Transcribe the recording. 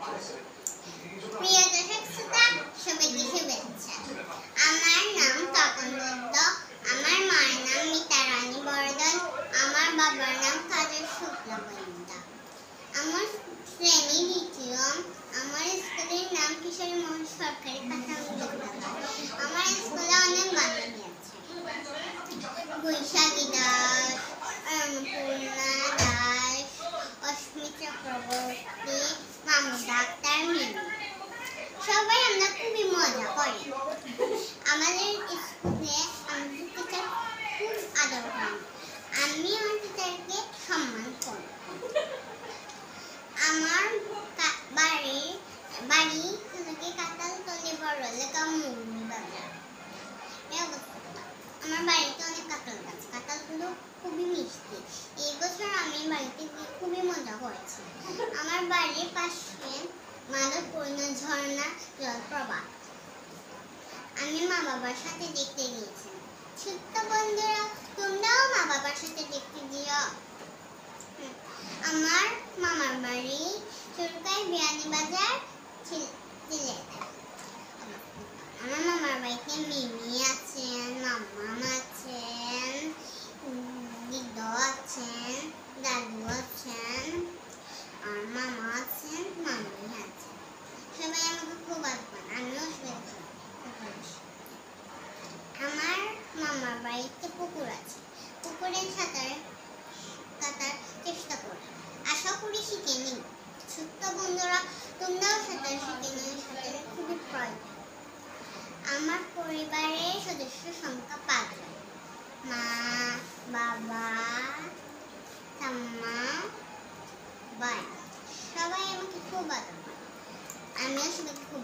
প্রিয় দর্শক শ্রোতা, সবাইকে শুভেচ্ছা। আমার নাম তপন বৈদ্য। আমার মায়ের নাম মিতা রানী বরদল। আমার বাবার নাম কাজল শুক্লা বৈদ্য। আমার শ্রেণী দ্বিতীয়। আমার স্কুলের নাম কিশোরী মোহন সরকারি প্রাথমিক বিদ্যালয়। আমার স্কুলে অনেক বান্ধবী আছে। বৈশাখী দাস, অন্নপূর্ণা দাস, অস্মি চক্রবর্তী, মামুদা আক্তার, মিমি। সবাই আমরা খুবই মজা করি। আমাদের স্কুলে আমাদের টিচার খুব আদর করেন। আমি আমার টিচারকে সম্মান করি। আমার বাড়ি হচ্ছে কাঁঠালতলী বড়লেখা মুরগি বাজার। আমার বাড়িতে অনেক কাঁঠাল গাছ। কাঁঠালগুলো খুবই মিষ্টি। এই বছর আমি বাড়িতে গিয়ে খুবই মজা করেছি। আমার বাড়ির পাশে মাধবপূর্ণ ঝর্ণা জলপ্রপাত। আমি মা বাবার সাথে দেখতে গিয়েছি। ছোট্ট বন্ধুরা, তোমরাও মা বাবার সাথে দেখতে যেও। আমার মামার বাড়ি সুরকাই বিয়ানীবাজার সিলেট। আমার মামার বাড়িতে মিমি আছেন, মাম্মাম আছেন, দিদ আছেন, দাদু আছেন, আর মামা আছেন, মামি আছেন। সবাই আমাকে খুব আদর। আমিও সবাই। আমার মামার বাড়িতে পুকুর আছে। পুকুরে সাঁতার কাটার চেষ্টা করি। আশা করি শিখে নিই। ছোট্ট বন্ধুরা, তোমরাও সাঁতার শিখে নিও। সাঁতারের খুবই প্রয়োজন। আমার পরিবারের সদস্য সংখ্যা 5 জন। মা, বাবা, ঠাম্মা, ভাই। সবাই আমাকে খুব আদর করে। আমিও সবাইকে খুব